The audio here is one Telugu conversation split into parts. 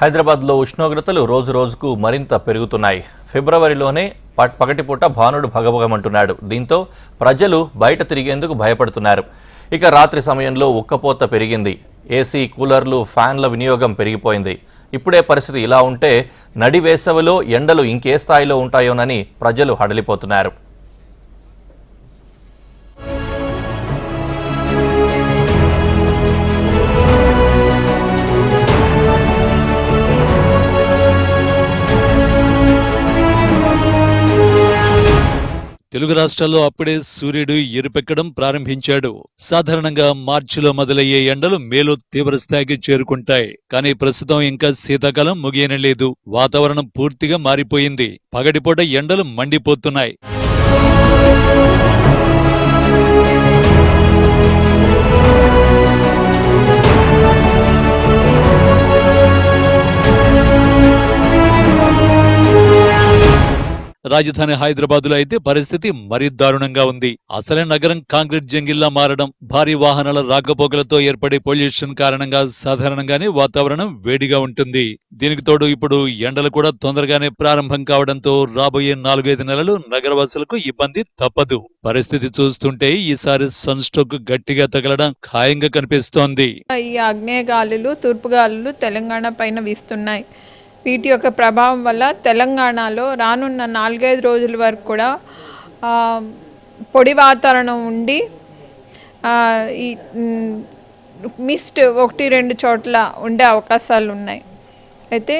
హైదరాబాద్లో ఉష్ణోగ్రతలు రోజు రోజుకు మరింత పెరుగుతున్నాయి. ఫిబ్రవరిలోనే పగటిపూట భానుడు భగభగమంటున్నాడు. దీంతో ప్రజలు బయట తిరిగేందుకు భయపడుతున్నారు. ఇక రాత్రి సమయంలో ఉక్కపోత పెరిగింది. ఏసీ, కూలర్లు, ఫ్యాన్ల వినియోగం పెరిగిపోయింది. ఇప్పుడే పరిస్థితి ఇలా ఉంటే నడి వేసవిలో ఎండలు ఇంకే స్థాయిలో ఉంటాయోనని ప్రజలు హడలిపోతున్నారు. తెలుగు రాష్ట్రాల్లో అప్పుడే సూర్యుడు ఎరుపెక్కడం ప్రారంభించాడు. సాధారణంగా మార్చిలో మొదలయ్యే ఎండలు మేలో తీవ్రస్థాయికి చేరుకుంటాయి. కానీ ప్రస్తుతం ఇంకా శీతాకాలం ముగియనలేదు. వాతావరణం పూర్తిగా మారిపోయింది. పగటిపూట ఎండలు మండిపోతున్నాయి. రాజధాని హైదరాబాద్ లో అయితే పరిస్థితి మరీ దారుణంగా ఉంది. అసలే నగరం కాంక్రీట్ జంగిల్లా మారడం, భారీ వాహనాల రాకపోకలతో ఏర్పడే పొల్యూషన్ కారణంగా సాధారణంగానే వాతావరణం వేడిగా ఉంటుంది. దీనికి తోడు ఇప్పుడు ఎండలు కూడా తొందరగానే ప్రారంభం కావడంతో రాబోయే 4-5 నెలలు నగరవాసులకు ఇబ్బంది తప్పదు. పరిస్థితి చూస్తుంటే ఈసారి సన్ స్ట్రోక్ గట్టిగా తగలడం ఖాయంగా కనిపిస్తోంది. ఈ ఆగ్నేయ గాలులు, తూర్పు గాలులు తెలంగాణ పైన వీస్తున్నాయి. వీటి యొక్క ప్రభావం వల్ల తెలంగాణలో రానున్న 4-5 రోజుల వరకు కూడా పొడి వాతావరణం ఉండి ఈ మిస్ట్ 1-2 చోట్ల ఉండే అవకాశాలు ఉన్నాయి. అయితే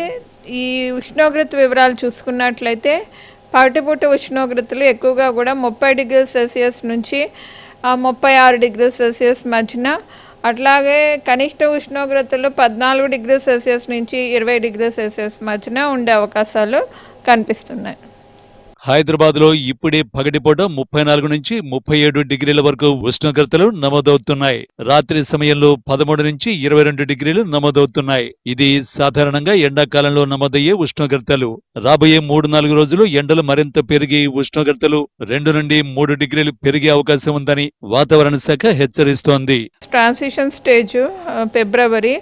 ఈ ఉష్ణోగ్రత వివరాలు చూసుకున్నట్లయితే పగటిపూట ఉష్ణోగ్రతలు ఎక్కువగా కూడా 30 డిగ్రీల సెల్సియస్ నుంచి 36 డిగ్రీల సెల్సియస్ మధ్యన, అట్లాగే కనిష్ట ఉష్ణోగ్రతలు 14 డిగ్రీల సెల్సియస్ నుంచి 20 డిగ్రీల సెల్సియస్ మధ్యన ఉండే అవకాశాలు కనిపిస్తున్నాయి. హైదరాబాద్ లో ఇప్పుడే పగటిపూట 34 నుంచి 37 డిగ్రీల వరకు ఉష్ణోగ్రతలు నమోదవుతున్నాయి. రాత్రి సమయంలో 13 నుంచి 22 డిగ్రీలు నమోదవుతున్నాయి. ఇది సాధారణంగా ఎండాకాలంలో నమోదయ్యే ఉష్ణోగ్రతలు. రాబోయే 3-4 రోజులు ఎండలు మరింత పెరిగి ఉష్ణోగ్రతలు 2 నుండి 3 డిగ్రీలు పెరిగే అవకాశం ఉందని వాతావరణ శాఖ హెచ్చరిస్తోంది. ట్రాన్సిషన్ స్టేజ్ ఫిబ్రవరి.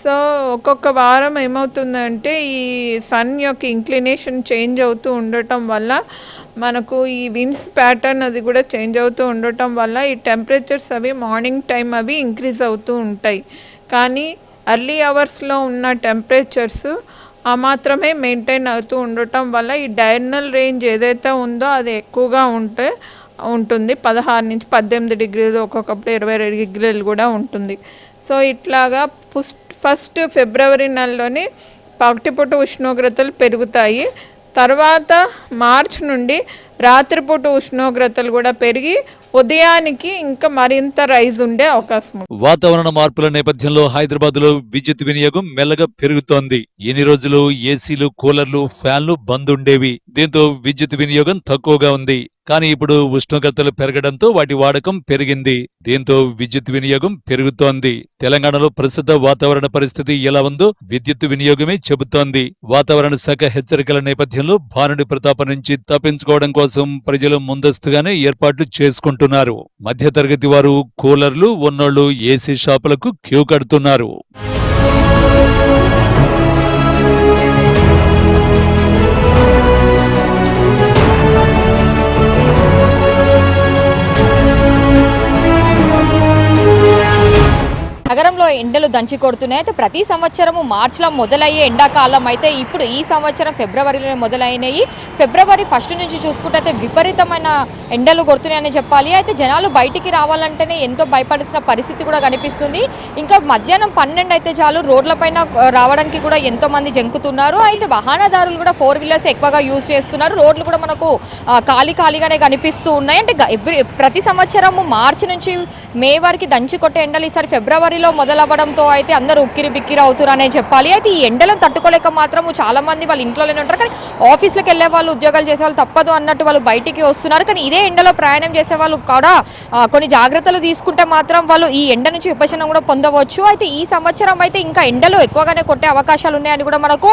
సో ఒక్కొక్క వారం ఏమవుతుందంటే ఈ సన్ యొక్క ఇంక్లినేషన్ చేంజ్ అవుతూ ఉండటం వల్ల మనకు ఈ విండ్స్ ప్యాటర్న్ అది కూడా చేంజ్ అవుతూ ఉండటం వల్ల ఈ టెంపరేచర్స్ అవి మార్నింగ్ టైం అవి ఇంక్రీజ్ అవుతూ ఉంటాయి. కానీ ఎర్లీ అవర్స్లో ఉన్న టెంపరేచర్స్ ఆ మాత్రమే మెయింటైన్ అవుతూ ఉండటం వల్ల ఈ డైర్నల్ రేంజ్ ఏదైతే ఉందో అది ఎక్కువగా ఉంటుంది. 16 నుంచి 18 డిగ్రీలు, ఒక్కొక్కప్పుడు 22 డిగ్రీలు కూడా ఉంటుంది. సో ఇట్లాగా ఫస్ట్ ఫిబ్రవరి నెలలోని పగటిపూట ఉష్ణోగ్రతలు పెరుగుతాయి. తర్వాత మార్చి నుండి రాత్రిపూట ఉష్ణోగ్రతలు కూడా పెరిగి ఉదయానికి ఇంకా మరింత రైజ్ ఉండే అవకాశం ఉంది. వాతావరణ మార్పుల నేపథ్యంలో హైదరాబాద్ లో విద్యుత్ వినియోగం మెల్లగా పెరుగుతోంది. ఎన్ని రోజులు ఏసీలు, కూలర్లు, ఫ్యాన్లు బంద్ ఉండేవి. దీంతో విద్యుత్ వినియోగం తక్కువగా ఉంది. కానీ ఇప్పుడు ఉష్ణోగ్రతలు పెరగడంతో వాటి వాడకం పెరిగింది. దీంతో విద్యుత్ వినియోగం పెరుగుతోంది. తెలంగాణలో ప్రస్తుత వాతావరణ పరిస్థితి ఎలా ఉందో విద్యుత్ వినియోగమే చెబుతోంది. వాతావరణ శాఖ హెచ్చరికల నేపథ్యంలో భానుడి ప్రతాపం నుంచి తప్పించుకోవడం కోసం ప్రజలు ముందస్తుగానే ఏర్పాట్లు చేసుకుంటున్నారు. మధ్యతరగతి వారు కూలర్లు ఉన్నోళ్లు ఏసీ షాపులకు క్యూ కడుతున్నారు. నగరంలో ఎండలు దంచి కొడుతున్నాయి. అయితే ప్రతి సంవత్సరము మార్చిలో మొదలయ్యే ఎండాకాలం అయితే ఇప్పుడు ఈ సంవత్సరం ఫిబ్రవరిలో మొదలైనవి. ఫిబ్రవరి 1 నుంచి చూసుకుంటే అయితే విపరీతమైన ఎండలు కొడుతున్నాయని చెప్పాలి. అయితే జనాలు బయటికి రావాలంటేనే ఎంతో భయపడాల్సిన పరిస్థితి కూడా కనిపిస్తుంది. ఇంకా మధ్యాహ్నం 12 అయితే చాలు రోడ్లపైన రావడానికి కూడా ఎంతో మంది జంకుతున్నారు. అయితే వాహనదారులు కూడా 4 వీలర్స్ ఎక్కువగా యూజ్ చేస్తున్నారు. రోడ్లు కూడా మనకు ఖాళీగానే కనిపిస్తూ ఉన్నాయి. అంటే ప్రతి సంవత్సరము మార్చి నుంచి మే వరకు దంచి కొట్టే ఎండలు ఈసారి ఫిబ్రవరిలో మొదలవ్వడంతో అయితే అందరూ ఉక్కిరి బిక్కిరి అవుతారనే చెప్పాలి. అయితే ఈ ఎండలను తట్టుకోలేక మాత్రము చాలా మంది వాళ్ళ ఇంట్లోనే ఉంటారు. కానీ ఆఫీస్లకు వెళ్ళే వాళ్ళు, ఉద్యోగాలు చేసే వాళ్ళు తప్పదు అన్నట్టు వాళ్ళు బయటికి వస్తున్నారు. కానీ ఇదే ఎండలో ప్రయాణం చేసే వాళ్ళు కూడా కొన్ని జాగ్రత్తలు తీసుకుంటే మాత్రం వాళ్ళు ఈ ఎండ నుంచి విపశమనం కూడా పొందవచ్చు. అయితే ఈ సంవత్సరం అయితే ఇంకా ఎండలు ఎక్కువగానే కొట్టే అవకాశాలు ఉన్నాయని కూడా మనకు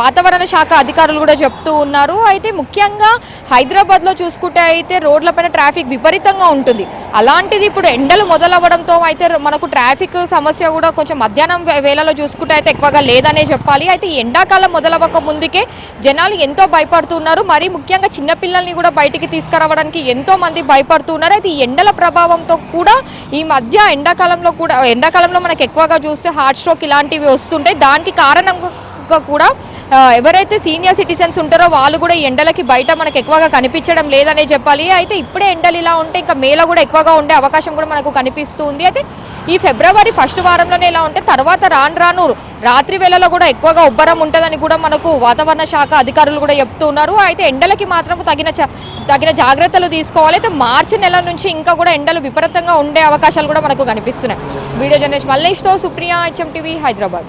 వాతావరణ శాఖ అధికారులు కూడా చెప్తూ ఉన్నారు. అయితే ముఖ్యంగా హైదరాబాద్లో చూసుకుంటే అయితే రోడ్లపైన ట్రాఫిక్ విపరీతంగా ఉంటుంది. అలాంటిది ఇప్పుడు ఎండలు మొదలవ్వడంతో అయితే మనకు ట్రాఫిక్ సమస్య సమస్య కూడా కొంచెం మధ్యాహ్నం వేళలో చూసుకుంటే అయితే ఎక్కువగా లేదనే చెప్పాలి. అయితే ఈ ఎండాకాలం మొదలవ్వక ముందుకే జనాలు ఎంతో భయపడుతున్నారు. మరి ముఖ్యంగా చిన్నపిల్లల్ని కూడా బయటికి తీసుకురావడానికి ఎంతో మంది భయపడుతున్నారు. అయితే ఈ ఎండల ప్రభావంతో కూడా ఈ మధ్య ఎండాకాలంలో మనకు ఎక్కువగా చూస్తే హార్ట్ స్ట్రోక్ ఇలాంటివి వస్తుంటాయి. దానికి కారణంగా కూడా ఎవరైతే సీనియర్ సిటిజన్స్ ఉంటారో వాళ్ళు కూడా ఈ ఎండలకి బయట మనకు ఎక్కువగా కనిపించడం లేదనే చెప్పాలి. అయితే ఇప్పుడే ఎండలు ఇలా ఉంటే ఇంకా మేలో కూడా ఎక్కువగా ఉండే అవకాశం కూడా మనకు కనిపిస్తుంది. అయితే ఈ ఫిబ్రవరి ఫస్ట్ వారంలోనే ఇలా ఉంటే తర్వాత రాను రాత్రి వేళలో కూడా ఎక్కువగా ఉబ్బరం ఉంటుందని కూడా మనకు వాతావరణ శాఖ అధికారులు కూడా చెప్తున్నారు. అయితే ఎండలకి మాత్రం తగిన జాగ్రత్తలు తీసుకోవాలి. అయితే మార్చి నెల నుంచి ఇంకా కూడా ఎండలు విపరీతంగా ఉండే అవకాశాలు కూడా మనకు కనిపిస్తున్నాయి. వీడియో జర్నలిస్ట్ మల్లేష్తో సుప్రియ, HM TV, హైదరాబాద్.